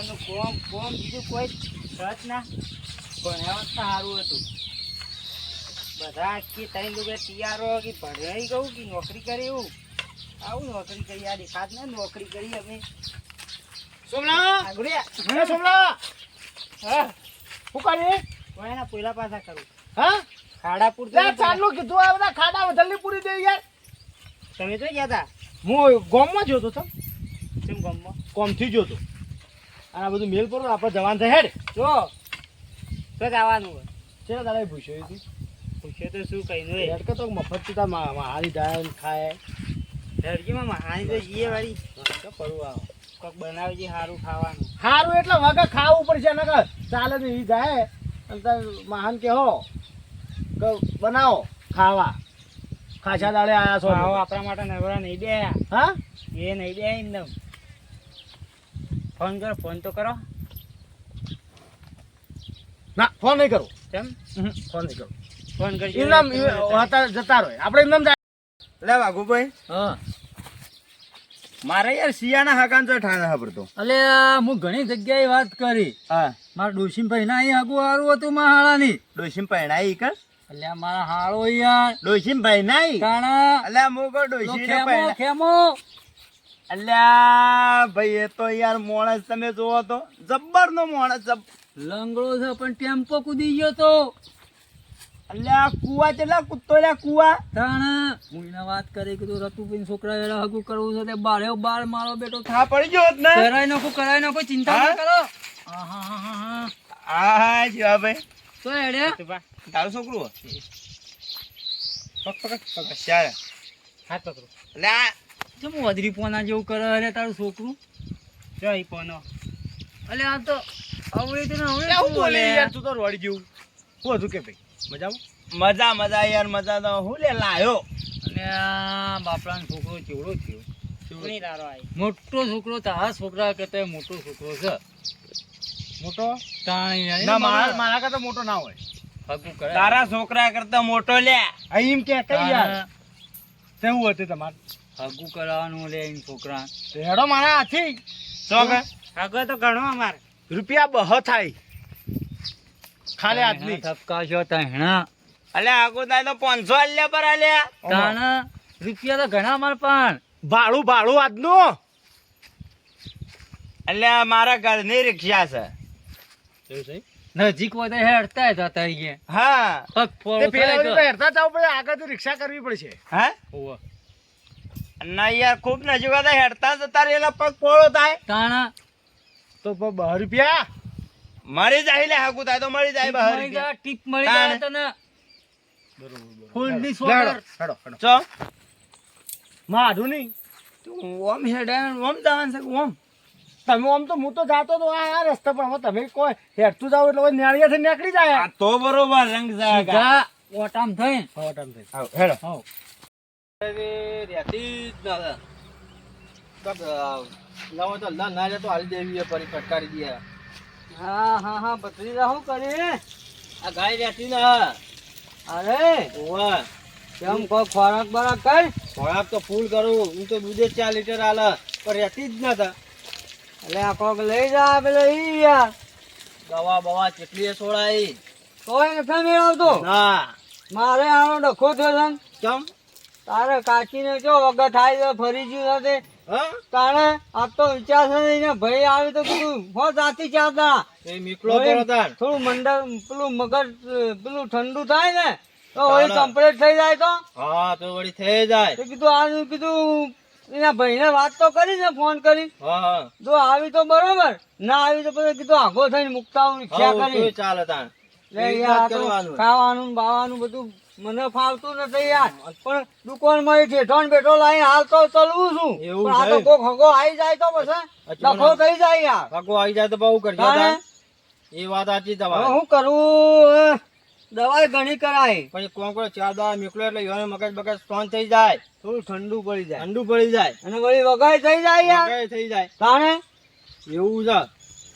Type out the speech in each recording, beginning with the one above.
તમે કોમ કોમ બીજું કોઈ સચ ના ભણ્યા તો સારું હતું. બધા આખી ત્રણ લોકો તૈયારો કે ભણાઈ ગયું કે નોકરી કરી એવું આવું નોકરી કરી આ દેખાત ને નોકરી કરી અમે સોમલા આગળ્યા સોમલા હા શું કરી કોઈ એના પહેલા પાછા કરું હા ખાડા પૂર લે ચાલુ કીધું આ બધા ખાડા જલ્દી પૂરી દે યાર. તમે તો ગયા હતા હું ગામમાં જોતો છો કેમ ગામમાં કોમથી જોતો અને આ બધું મેલ પર આપણે જવાન થાય હેડ જો તો જવાનું હોય ચેલા દાડા પૂછ્યો હતી પૂછે તો શું કઈ નહીં હેડ કે તો મફત તા હારી જાય ને ખાય ધરજીમાં મહાની તો જઈએ વાળી કે પડું આવો કોક બનાવજે સારું ખાવાનું સારું એટલે વગર ખાવું પડશે નકર ચાલે ને એ જાય અને તાર મહાન કે હો કે બનાવો ખાવા ખાસા દાડે આયા છો આવો આપણા માટે નવરા નહીં દે હા એ નહીં દે એમને ફોન કરો ફોન તો કરો ના ફોન નહીં કરું કેમ ફોન નહીં કરું ફોન કરજો એમ નામ જતા રહે આપણે એમ નામ જાય લે વાઘુભાઈ હા મારે યાર શિયાળા હાકાન તો ઠાણા ખબરતો અલે હું ઘણી જગ્યાએ વાત કરી હા મારા ડોશી ભાઈ ના અહીં આગુ હારું હતું મારા હાળાની ડોશીમ પહેણાઈ કર અલ્યા મારા હાળો યાર ડોશીમ પહેણાઈ તાણા અલ્યા મોકો તો ડોશી ને ખેમો પહેણા ખેમો અલ્યા ભાઈ એ તો યાર માણસ તમે જોવો તો જબ્બર નો માણસ લંગડો છે પણ ટેમ્પો કૂદી ગયો તો અલ્યા કુવા ચેલા કૂદતો લ્યા કુવા તાણા હું એને વાત કરી કીધું રતુભાઈ છોકરા વેલા હગું કરવું છે તે બારે બાર મારો બેટો થા પડી ગયો હોત ને કરાઈ નાખો ચિંતા હા? ના કરો આહાહાહા. હા જીવા ભાઈ તો હેડે તારું છોકરું હો? પકડ પકડ ચાલ હાથ પકડો અલ્યા કેમ વધરી પોના જેવું કરે અરે તારું છોકરું જો ઈ પોનો અલે આ તો આવડે તો ના લે, હું બોલે યાર તું તો રોડી જેવું શું હતું કે ભાઈ મજામાં મજા મજા યાર મજા તો હું લે લાયો અને આ બાપડાનો છોકરો ચેવડો થયો ચૂણી તારો આવી મોટો છોકરો તારા છોકરા કરતા મોટો છોકરો છે મોટો તાણી ના મારા કરતા મોટો ના હોય હગું કરે તારા છોકરા કરતા મોટો લે આ એમ કે કઈ યાર કેવું હતું તમારે હગું કરાવવાનું લે એમ છોકરા હેડો મારા હાથી ચોક આગળ તો ઘણો અમારે રૂપિયા બહ થાય ખાલી આદમી થપકા છો તહેણા અલ્યા આગો થાય તો 500 આલ્યા પર આલ્યા તાણા રૂપિયા તો ઘણા માર પણ ભાડું ભાડું આજનું અલ્યા મારા ઘરની રિક્ષા છે નજીક હોય તો હેડતા જતા અહીંયા હા પગ તે ફોડો થાય ફેરવણી તો તો હેરતા જાવ પડે આગળથી રિક્ષા કરવી પડશે હા હોવે. ના યાર ખૂબ નજીક હતા હેડતા જતા રહેલા પગ પોળો થાય તાણા તો 2 રૂપિયા મરી જાય લે હાકુ થાય તો મરી જાય બહાર મળી જાય, ટીપ મળી જાય તને ફૂલની હેડો સોડર હેડો હેડો ચો મારું નહીં તું ઓમ હેડે ઓમ જવાન છે ઓમ તમે આમ તો હું તો જાતો તો આ રસ્તા પર હવે તમે કોઈ હેરતું જાવ એટલે હવે નેળિયાથી નીકળી જાય આ તો બરોબર રંગ જાગા સીધા ઓટામ થઈ હવા ટાઈમ થઈ આવ હેડો લાવો તો ના લે તો હાલી દેવી પરી ફટકારી દે હા હા હા બત્રીજા શું કરે આ ગાય રહેતી ના અરે ઓવા કેમ કોઈ ખોરાક બરાક કર ખોરાક તો ફૂલ કરું હું તો દૂધે 4 લીટર આલે પણ રહેતી જ નતા એટલે આ કોક લઈ જા પેલો ઈ યાર દવા બવા કેટલી છોડાઈ તોય નથી મેળવતો ના મારે આનો ડખો થયો છે કેમ તારે કાચીને જો વગર થાય તો ફરી ગયું નથી તારે આ તો વિચાર છે ને ભાઈ આવી તો કીધું હો જાતી ચાતા એ મીકલો પડો તાર થોડું મંડળ પેલું મગજ પેલું ઠંડુ થાય ને તો વળી કમ્પ્લીટ થઈ જાય તો હા તો વળી થઈ જાય તો કીધું આ કીધું એના ભાઈને વાત તો કરી ને ફોન કરી જો આવી તો બરોબર ના આવી તો પછી કીધું આઘો થઈને મુકતા હું રિક્ષા કરી ચાલે તાર ખાવાનું બાવાનું બધું મને ફાવતું નથી યાર પણ દુકાન માં ઠેઠો બેઠો લાઈ હાલ તો ચલવું છું પણ આ તો કોક હગો આવી જાય તો પછી ડખો થઈ જાય યાર હગો આવી જાય તો બહુ કરજો એ વાત સાચી તમારી હું કરું દવાઈ ઘણી કરાય પછી કોણ કોણ 4 દવા નીકળે એટલે યોને મગજ બગજ સ્ટ્રોંગ થઈ જાય થોડું ઠંડુ પડી જાય અને વળી વગાઈ થઈ જાય યાર વગાઈ થઈ જાય તાણે એવું છે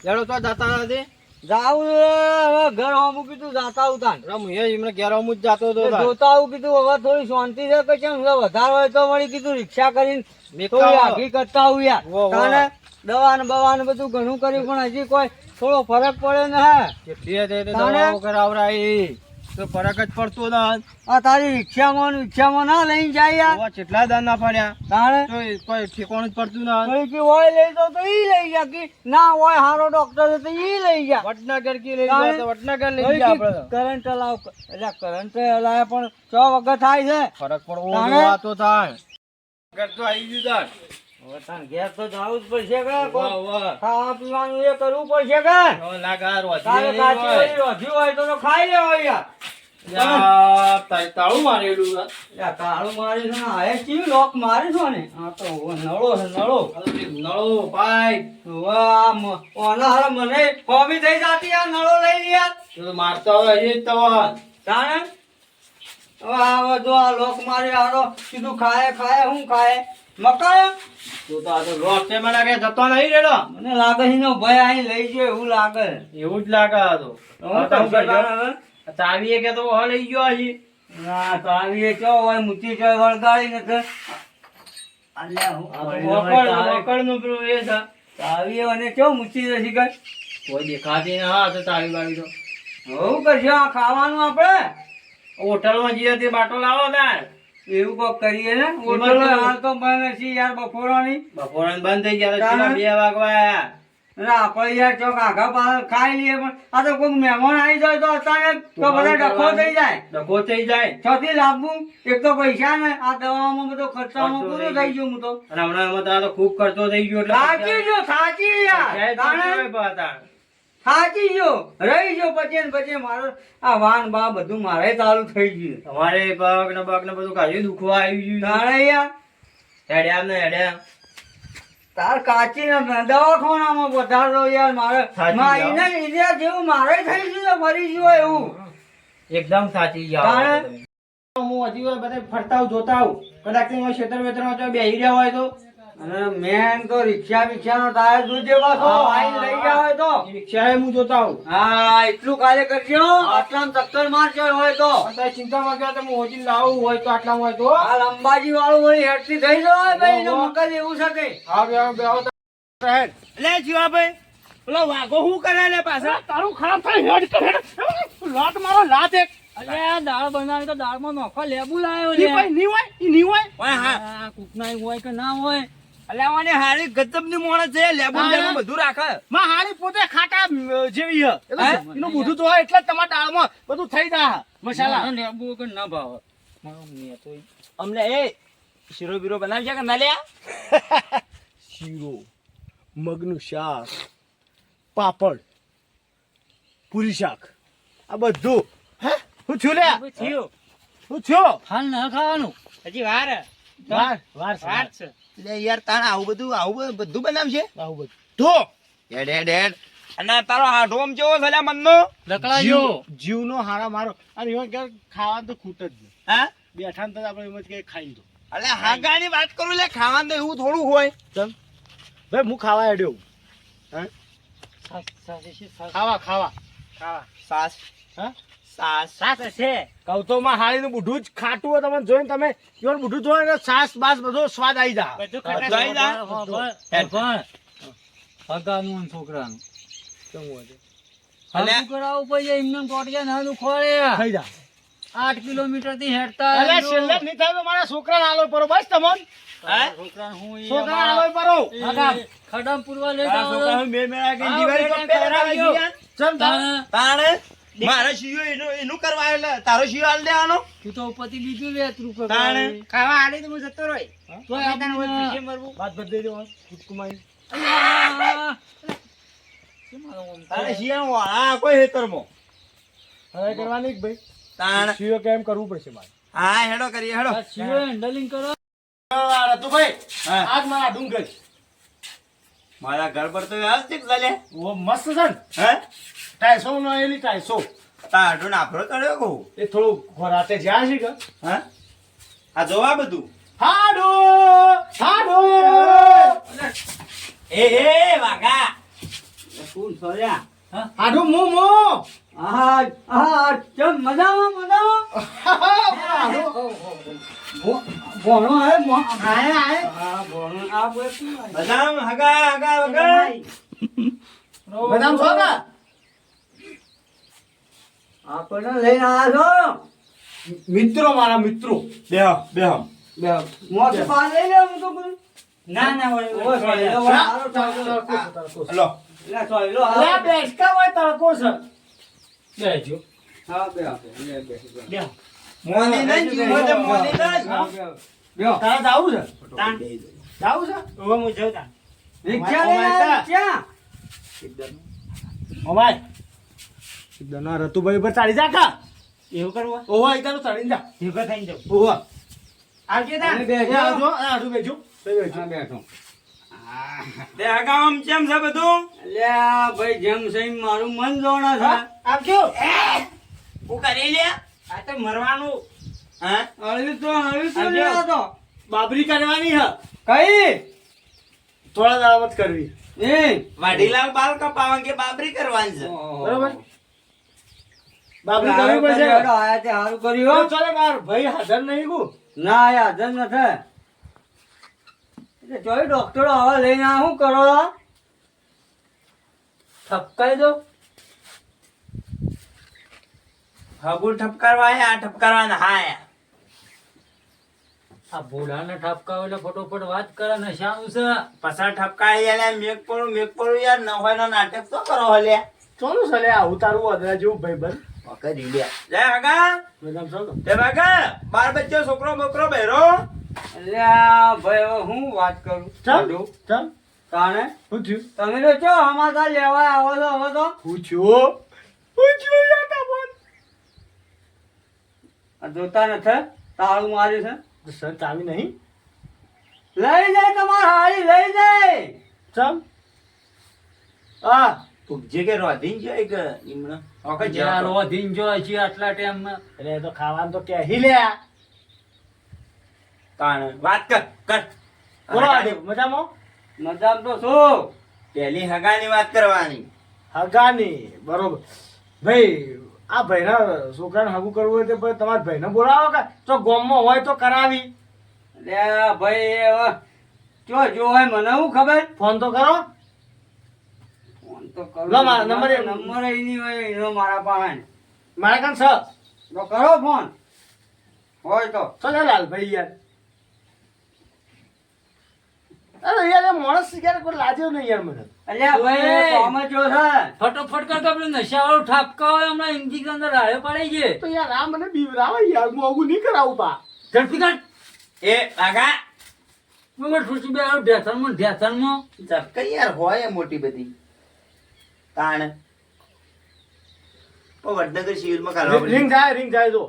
લેડો તો જાતા નથી જાવું હવે ઘર હમું કીધું જાતા ઉતાન રમ હે એમને ઘેર હમું જ જાતો તો જોતા આવું કીધું હવે થોડી શાંતિ છે કે કેમ વધારે હોય તો વળી કીધું રિક્ષા કરીને થોડી આગી કરતા આવું યાર તાણે દવા ને બવા ને બધું ઘણું કર્યું પણ હજી કોઈ થોડો ફરક પડે ને હે કેટલી તે તાણે? દવાઓ કરાવરાઈ તો ફરક જ પડતો ના આ તારી રિક્ષામાં ના લઈને જાય યાર ઓવા કેટલા દાન ના પડ્યા તાણે તો એ કોઈ ઠેકાણું જ પડતું ના કોઈ કે હોય લઈ જાઓ તો ઈ લઈ જા કે ના હોય હારો ડોક્ટર તો ઈ લઈ જા વડનગર કી લઈ તાણે? ગયા તો વડનગર લઈ ગયા આપણે કરંટ હલાવ એટલે કરંટ હલાવે પણ ચો વગર થાય છે ફરક પડવો તાણે? જોવા તો થાય ઘર તો આવી ગયું તાર હવે તાણ ઘેર તો જવું જ પડશે કે વાહ વાહ ખાવા પીવાનું એ કરવું પડશે કે ઓ લાગાર તારે કાચી હોય રોધ્યું હોય તો ખાઈ લેવો યાર તાળું મારેલું છે. યા તાળું મારી છે ને આ કેવી લોક મારી છો ને આ તો નળો છે નળો નળો પાઇપ વાહ ઓના હારે મને હોમી થઈ જાતી યાર નળો લઈ યાર તો મારતો હોય એ જ તો જાણે હવે આ જો આ લોક મારી હારો કીધું ખાય હું ખાય મકાય તું તો આ તો લોક છે મને લાગે જતો નહીં રેલો મને લાગે છે ને ભાઈ અહીં લઈ ગયો એવું લાગે એવું જ લાગે આ તો હું તો હવે ચાવી કે તો હો લઈ ગયો હજી ના તો આવી ચો હોય મુઠ્ઠી ચો વળગાડી નથી અલ્યા વકડનું પેલું એ છે આવી અને ચો મુઠ્ઠી નથી કઈ કોઈ દેખાતી ના હા તો ચાવી વાળી તો હું કરશું આ ખાવાનું આપણે હોટલમાં જઈએ તે બાટો લાવો તાર એવું કોક કરીએ ને હોટલ હાલ તો બંધ છે યાર બપોરાની બપોરે બંધ થઈ ગયા તો 2 વાગવા આયા એટલે આપણે યાર ચોક આઘા પાછળ ખાઈ લઈએ પણ આ તો કોઈ મહેમાન આવી જાય તો અચાનક તો બધા ડખો થઈ જાય ડખો થઈ જાય છથી લાવવું એક તો પૈસા ને આ દવામાં બધો ખર્ચામાં પૂરું થઈ ગયું હું તો અને હમણાં એમાં તો આ તો ખૂબ ખર્ચો થઈ ગયો એટલે સાચી યાર તાણે સાચી ગયો રહી ગયો પછી ને પછી મારો આ વાન બા બધું મારે ચાલુ થઈ ગયું તમારે પગ ને બધું કાઢી દુખવા આવી ગયું તાણે યાર હેડ્યા ને હેડ્યા તાર કાચી ને દવાખાનામાં વધારો યાર મારે સાચી એને ઇન્ડિયા જેવું મારે થઈ ગયું ને ફરી ગયું એવું એકદમ સાચી તાણે? ગયા હું હજી વાર બધા ફરતા આવું જોતા આવું કદાચ ક્ષેત્ર વેતરમાં જો બેહી રહ્યા હોય તો અને મેન તો રિક્ષા નો ટાયર જોજે પાછો આઈને લઈ ગયા હોય તો રિક્ષા હું જોતા આવું હા એટલું કાર્ય કરજો આટલામાં ચક્કર મારજો હોય તો અત્યારે ચિંતા માં ગયા તમે હોજી લાવવું હોય તો આટલામાં હોય તો આ અંબાજી વાળું વળી હેડથી થઈ જાય ભાઈ એનો મગજ એવું છે કે હા બે લે જીવાભાઈ પેલો વાઘો શું કરે લે પાછા તારું ખરાબ થાય હેડ કર લાટ મારો લાત એક અલ્યા દાળ બનાવી તો દાળમાં નોખો લેબુ લાવ્યો ઈ ભાઈ ની હોય ઈ ની હોય ઓય હા કુકના હોય કે ના હોય અલ્યા વાને હારી ગજબની મોણસ છે લેબુ લેબુ બધું રાખે માં હારી પોતે ખાટા જેવી હે એનું બુધું તો હોય એટલે જ તમારા દાળમાં બધું થઈ જાય મસાલા લેબુ કે ના ભાવ અમને એ શીરો બીરો બનાવી છે કે ના લ્યા શીરો મગનું શાક પાપડ પૂરી શાક આ બધું હે હું છું લે થયું હું છું હાલ ના ખાવાનું હજી વાર હે. વાર વાર વાર છે લે યાર તાણ આવું બધું બનાવશે આવું બધું તો હેડ હેડ હેડ અને તારો હાડોમ જેવો છે લ્યા મનનો જીવનો હારા મારો અને એમાં કે ખાવાનું તો ખૂટ જ નહીં હા બેઠા ને તો આપણે એમ જ કે ખાઈ દો અલે હાગાની વાત કરું લે ખાવાનું તો એવું થોડું હોય ચમ ભાઈ હું ખાવા હેડ્યો હે ખાવા ખાવા ખાવા સાસ હા સાસ સાસ છે કહું તો માં હાળીનું બુઢું જ ખાટું હોય તમને જોઈને તમે કેવું બુઢું જોઈને એટલે સાસ બાસ બધો સ્વાદ આવી જાય બધું બધું આઈ જાય. હગાનું છોકરાનું કેવું હોય છે? અલ્યા. હગું કરાવવું પડે એમને ટોટિયા નાનું ખોળે થઈ જાય 8 કિલોમીટર થી હેડતા અલે છેલ્લે નહીં થાય તો મારા છોકરાને આલો પરો બસ તમોન હે? છોકરાને હું ઈ છોકરાને આલો પરો ખડામ પૂરવા લઈ તારા છોકરા જાવ હું બે મેળા કે હા, દિવાળી બે પર મેળા પહેરાવી કરાવ્યો. ગયા. ચમ તાણે તાણે મારે શિયો એનું કરવા એટલે તારો શિયો હાલ દેવાનો તું તો ઉપરથી બીજું લે તું તાણે ખાવા આલી તો હું જતો રહી તો તને હોય પીછે મરવું વાત બદલી દો કુટકુમાઈ તારે શિયાળો વાળા કોઈ હેતરમાં હવે કરવાની કે ભાઈ તાણ શીરો કેમ કરવું પડશે મારે હા હેડો કરીએ હેડો શિવો હેન્ડલિંગ કરો તું ભાઈ હા. આજ મારા ડુંગર મારા ઘર પર તો વ્યવસ્થિત ચાલે ઓ મસ્ત છે ને હે 250 નો એલી 250 તાડો નાફરો ચડ્યો કહું એ થોડું રાતે જ્યાં છે કે હા આ જોવા બધું હાડો હાડો એ વાઘા ફૂલ સોર્યા હાડો મો મો આ ચમ મજામાં ભણો હે હા ભણો આ બધું બદામ હગા હગા વગર બદામ છો ને આપણને લઈને આવ્યા મિત્રો મારા મિત્રો બેહો બેહો છો મોટે પાર લઈ લે હું તો કોઈ ના ના ઓય ઓય સોયલો વાળો ચાલો લો લે સોયલો લે બેસકા હોય તડકો છે બેજો હા બે આપે લે બે બેહો. મોની નહીં જીવો તો મોની નહીં બેહો તારે જાવું છે તાણ. જાવું છે હવે હું જાઉં તાણ. રિક્ષા લઈને આવ્યા રિક્ષા મોબાઈલ દના રતુભાઈ પર ચાલી જા કા એવું કરવું ઓહો એકદમ ચડીને જા ભેગો થઈને જાઉં ઓહો આવજે તાણ. અને બે એ આવજો આડું બેજો હા બેઠો તે હગા આમ ચેમ છે બધું અલ્યા ભાઈ જેમ સહી મારું મન જોણા છે આવજો હું કરી લે આ તો મરવાનું હા હળવી તો આવજો. લેવા તો બાબરી કરવાની હે કઈ થોડા દાવત કરવી એ વાઢીલાલ બાલ કપાવા કે બાબરી કરવાની છે બરોબર બાબરી કરવી પડશે આયા તે હારું કર્યું ચાલે માર ભાઈ હાજર નહીં કુ ના એ હાજર નથી એટલે ચોઈ ડોક્ટરો હવે લઈને આ શું કરો છો? ઠપકાઈ દો હગુલ ઠપકારવા આયા ઠપકારવાના હા આયા આ ભોળાને ઠપકાવ એટલે ફટોફટ વાત કરે ને શાનું છે પસાર ઠપકારી આલે મેક પડું યાર ન હોય નો નાટક તો કરો હલે ચોનું છે લે આ ઉતારવું અદરા જેવું ભાઈ બન કરી લે જય હગા બદામ છો તે ભાગા બાર બચ્ચો છોકરો બોકરો બેરો અલ્યા ભાઈ હવે હું વાત કરું ચાલ ચાલ તાણે પૂછ્યું તમે તો ચો સમાચાર લેવા આવો છો હવે તો પૂછ્યું યાર તા બોલ આ જોતા નથી તાળું માર્યું છે સર ચાવી નહીં લઈ જાય તમાર હાળી લઈ જાય ચાલ આ જે કે રોધીન જાય કે ઈમણા ઓકે યાર ઓધીન જો છે આટલા ટાઈમમાં એટલે એ તો ખાવાનું તો કે હી લે તાણ વાત કર બોલો આદે મજામાં મજામ તો શું પેલી હગાની વાત કરવાની હગાની બરોબર ભાઈ આ ભાઈના છોકરાને હગું કરવું હોય તો ભાઈ તમારા ભાઈને બોલાવો કે તો ગામમાં હોય તો કરાવી અલ્યા ભાઈ હવે ચો જો હોય મને શું ખબર ફોન તો કરો ફોન તો કરું લો મારા નંબર એ- નંબર ય નહીં હોય એનો મારા પાસે મારા કાન છ તો કરો ફોન હોય તો ચાલ લાલ ભાઈ યાર અરે યાર એ માણસ યાર કોઈ લાજ્યો નહીં યાર મને અલ્યા ભાઈ કોમ જો છે ફટોફટ કરતો પેલું નશાવાળો ઠાપકા હોય હમણાં ઇન્જેક્શન અંદર રાડે પડી છે તો યાર આ મને બીવરાવે યાર હું આવું નહીં કરાવું પા ઝડપી કાઢ એ હગા મગર ઠૂસી બે ઢેસણમાં ઝપકા યાર હોય મોટી બધી તાણ ઓ વડનગર શિબિરમાં કાઢવા રિંગ જાય જો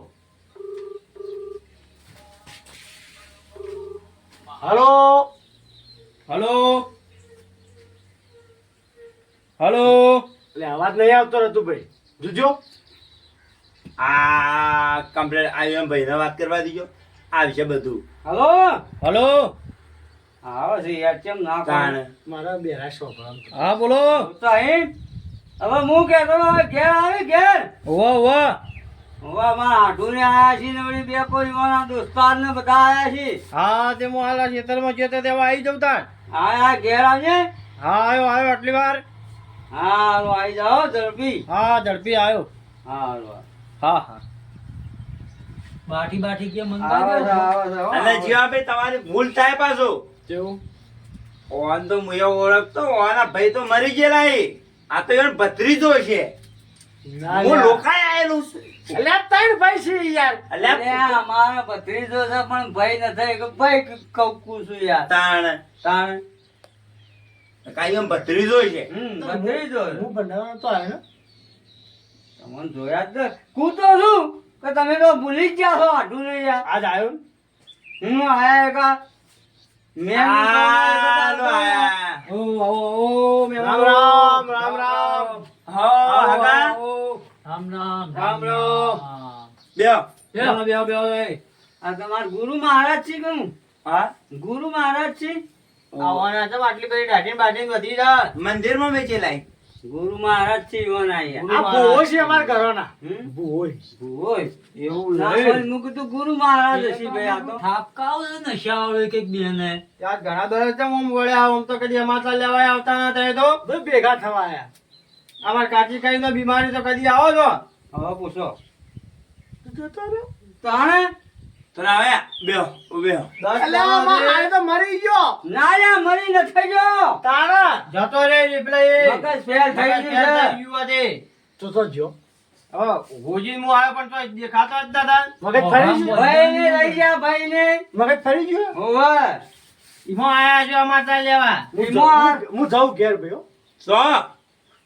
હલો હલો હલો એટલે અવાજ નહીં આવતો રહેતું ભાઈ જોજો આ કમ્પ્લેટ આવ્યો એમ ભાઈને વાત કરવા દીજો આવશે બધું હલો હલો આવો છે યાર કેમ ના તાણ કોણ મારા બેરા છોકરા હા બોલો તો અહીં હવે હું કહેતો હવે ઘેર આવી ઘેર વાહ હવે મારા આઢુને આયા છે ને વળી બે કોઈ મારા દોસ્તાર ને બધા આયા છે હા તે હું હાલ ખેતરમાં જતો તેવા આવી જાઉં તાણ હા ઘેર આવજે હા આવ્યો આટલી વાર હા હાલો આવી જાઓ ઝડપી હા ઝડપી આવ્યો હા હાલો હા હા બાટી કે આવો મંગાવી છો, આવો છો, હો, અને આવો છો. જીવાભાઈ તમારી ભૂલ થાય પાછો કેવું ઓન તો હું એવું ઓળખતો ઓના ભાઈ તો મરી ગયેલા એ આ તો એનો ભત્રીજો છે હું લોકાય આયેલું છું એટલે ત્રણ ભાઈ છે યાર અલ્યા અલ્યા, અમારો ભત્રીજો છે પણ ભાઈ નથી કે ભાઈ કઉકું છું યાર તાણ તાણ કાયમ ભત્રીજો છે ભત્રીજો છે. હું બંધાવાનો તો આવ્યો ને તમને જોયા જ નથી. હું તો શું કે તમે તો ભૂલી જ ગયા છો આઢું ને યાર આજ આવ્યો ને હું આયા કા મેં હાલો આયા. ઓ રામ રામ રામ રામ હો હગા રામ રામ રામ રામ. બેહો. આ તમારા ગુરુ મહારાજ છે કે હું હા ગુરુ મહારાજ છે આવવાના તો આટલી બધી દાઢી બાઢી વધી જા મંદિરમાં વેચેલાય ગુરુ મહારાજ છે ઈવન આયા. આ ભૂવો છે અમારા ઘરોના. હમ? ભૂવોય. ભૂવોય. એવું ના નહીં. હોય, મું કીધું ગુરુ મહારાજ હશે ભાઈ આ તો. ઠાપકાઓ છે નશાવાળો કંઈક બેને. ત્યાં ઘણા દોરે છે આમ વળ્યા, આમ તો કદી અમાસા લેવાય આવતા નતા એ તો. બે ભેગા થવા આયા. અમાર કાચી કઈ નો બીમારી તો કદી આવો છો? હવે પૂછો. જતો રહ્યો. તાણે? તો ના હવે બેહો બેહો. અલ્યા, આમાં હાય તો મરી ગયો. ના લ્યા, મરી નથી ગયો. તારા. જતો રે પેલા એ મગજ ફેલ થઈ ગયું છે. યુવા છે. તો તો જ્યો. હવે હોજી હું આવ્યો પણ તો દેખાતો જ નતા. મગજ ફરી ગયું. ભાઈને લઈ જા, ભાઈને. મગજ ફરી ગયું. હોવે. ઈમો આયા છો અમાસા લેવા. હું જાઉં ઘેર ભાઈ હો. તો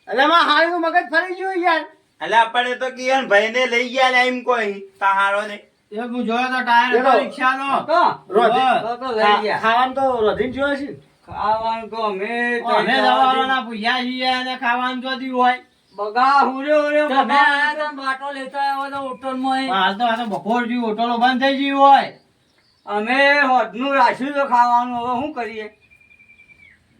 એટલે માં હારું મગજ ફરી ગયું યાર. એટલે આપણે તો કિરણ ભાઈને લઈ ગયા ને એમ કોઈ તાહારો ને એ હું જોયો તો ટાયર હતો એનો. રિક્ષાનો. તો? રોધે. તો લઈ ગયા. ખાવાનું તો રોધીને જોયો છે ને. ખાવાનું તો અમે અમે દવાવાળાના પૂછ્યા છીએ અને ખાવાનું તો દી હોય. બગા હુર્યો હુર્યો તમે બગા. આયા તા બાટલો લેતા આવ્યો તો હોટલમાં પણ હાલ તો આ તો બપોર જેવું હોટલો બંધ થઈ ગઈ હોય. અમે હોદનું રાખ્યું તો ખાવાનું, હવે શું કરીએ?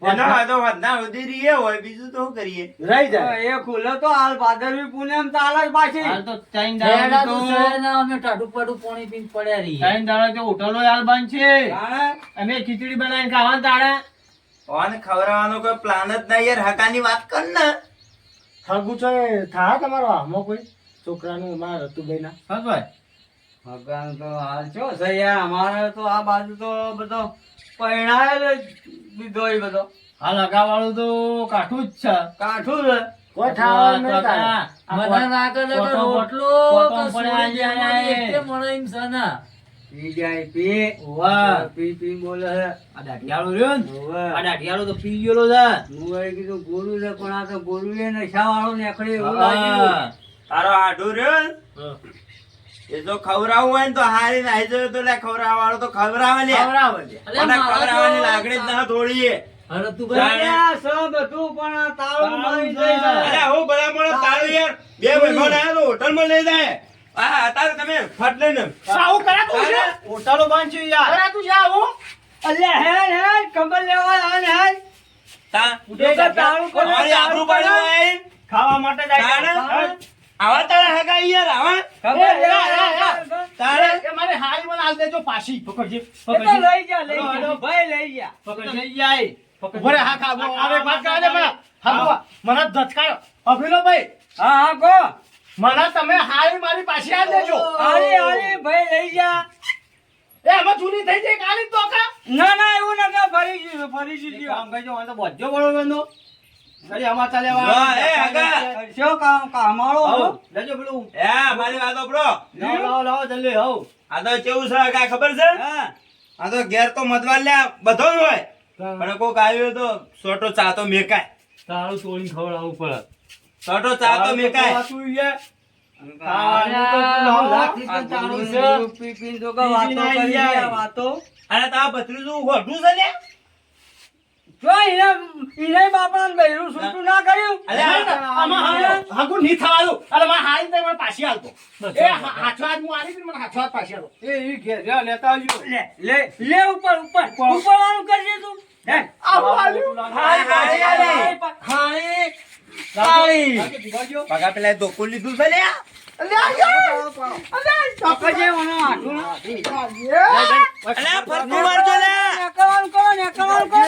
એનો વાંધો વધના સુધી રહીએ હોય બીજું તો શું કરીએ. રહી જાય. એ ખુલ્લો તો હાલ ભાદરવી પૂનમ ચાલે જ પાછી. હાલ તો ત્રણ હેડા દાડા તો તો સહેના અમે ટાઢું પાઢું પાણી પીને પડ્યા રહીએ. ત્રણ દાડા તો હોટલો હાલ બંધ છે. તાણે? અમે ખીચડી બનાવીને ખાવાનું તાણે. ઓન ખવડાવવાનો કોઈ પ્લાન જ નહીં યાર હકાની વાત કર ને. હગું છે થા તમારો આમાં કોઈ છોકરાનું મારા રતુભાઈ ના. બસ ભાઈ. ભગવાન તો હાલ છો છે યાર, અમારે તો આ બાજુ તો બધો પરણાયેલ જ દીધો એ બધો. હાલ હગાવાળું તો કાઠું જ છે. કાઠું છે. કોઈ ઠાવાનું નહીં તારે. મને લાગે છે કે કોટો- રોટલો કોટો કે પડ્યા સોડી અહીંયા દેવાની અહીંયા. એટલે મળે એમ છે ને. પી જાય પી. વાહ. પી પી બોલે છે. આ દાઢિયાળું રહ્યો ને. હોવે. આ દાઢિયાળું તો પી ગયેલો છે. હું એ કીધું ગોરું છે પણ આ તો ગોરું એ નશાવાળું નીકળે એવું લાગ્યું. હા. તારો આઢું રહ્યો ને, એ તો ખવડાવવું હોય ને તો હારી નાહી જયો તો લે ખવડાવવા વાળો તો ખવડાવે લે. ખવડાવે છે. અલ્યા, અને મારા ખવડાવવાની તો- લાગણી જ ના થોડી. અરે તું ભાઈ અલ્યા, સૌ બધું પણ આ તાળું મારી દઈ છે. અલ્યા હું ભલા મોણો તારું યાર બે મહેમાન આયા તો હોટલમાં લઈ જાય. હા અત્યારે તમે ફટ લઈને આવું કરાતું છે? હોટલો બંધ છે યાર. કરાતું છે આવું? અલ્યા હેડ હેડ કમર લેવા આવે ને હેડ. તા ઉડે તાળું કરે, અમારી આબરૂ પાડ્યું હોય. ખાવા માટે જ આવ્યા. તાણે? આવા તારા હગા યાર આવા ખબર એ, લેવા એ, એ, આવે. તારે એ મારે હારી મને આલ દેજો પાછી. પકડજે. એ તો લઈ જા લઈ હલો, જા હલો. ભાઈ લઈ જા. પકડજે. લઈ જાય. ઉભો રે, હા ખા. હવે એક વાત કરવા દે મને. હા, બાબા, મને ધચકાયો. અભિનો ભાઈ, હા હા કો. મને તમે હારી મારી પાછી આલ દેજો. આલી આલી ભાઈ લઈ જા. એ આમાં જૂની થઈ જાય કાલી તો કા. ના ના એવું ના ફરી ગયું ફરી એક ગયું. કામ કરજો, મને તો બધો બરોબર નો. ઘડી અમાસા લેવા હા, આવે. એ હગા. શું કામ કામાળો હઉ, હતો? લેજો પેલું. એ મારી વાત સાંભળો. લાવો, લાવો, લાવો, જલ્દી, હઉ. આ તો કેવું છે હગા ખબર છે હા. આ તો ઘેર તો મતવાર લે બધો જ હોય પણ કોક આવ્યો તો સોટો ચા તો મેકાય. તારું તોડીને ખવડાવવું પડે. સોટો ચા તો મેકાય. પાછું ઈએ. લાખી તો ચાલુ છે. પી પી તો કા વાતો પી પી કરી જાય. ગયા વાતો. અને તારા ભત્રીજું હોઢું છે લે. જો એને બાપાને બૈરું છૂટું ના કર્યું. અલ્યા, આમાં હાગું નહીં થવાનું. અરે મારે હારી દે, મને પાછી આલતો. એ હાથો હાથ હું આલી હતી ને, મને હાથો હાથ પાછી આલો. એ ઈ ઘેર જા, લેતા આવજો. લે લે લે ઉપર ઉપર ઉપર વાળું કરજે તું. હે આવું આલ્યું. હારી, હારી, હારી. હારી હારી. પગા પેલા ધોકો લીધું છે લે. પકડજે ઓનો હાથું. અલ્યા, ફરતું મારજો લે. નેકળવાનું કરો નેકળવાનું કરો.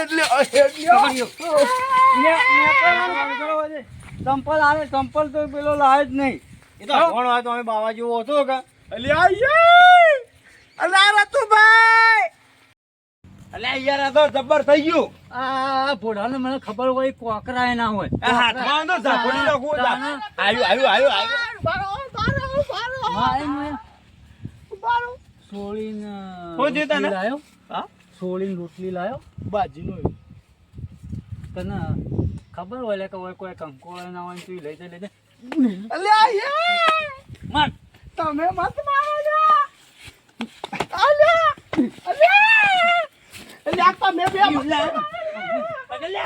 ચંપલ આવે ચંપલ તો પેલો લાવે જ નહીં. એ તો કોણ હોય તો અમે બાવા જેવો હતો કે અલ્યા રતુભાઈ. અલ્યા યાર આ તો જબ્બર થઈ ગયું. આ ભોળાને મને ખબર હોય કોકરાય ના હોય. આ હાથમાં તો ઝાપડી નાખું. આવ્યું. મારે મેં સોળીને શું થયું તને? રોટલી લાયો. હા? સોળીને રોટલી લાયો. બાજીનો તને ખબર હોય લે કે હોય કોઈ કંકોળો ના હોય ને તું લઈ જા. માર. તમે મત મારો છો. અલ્યા તમે બે પકડ લે.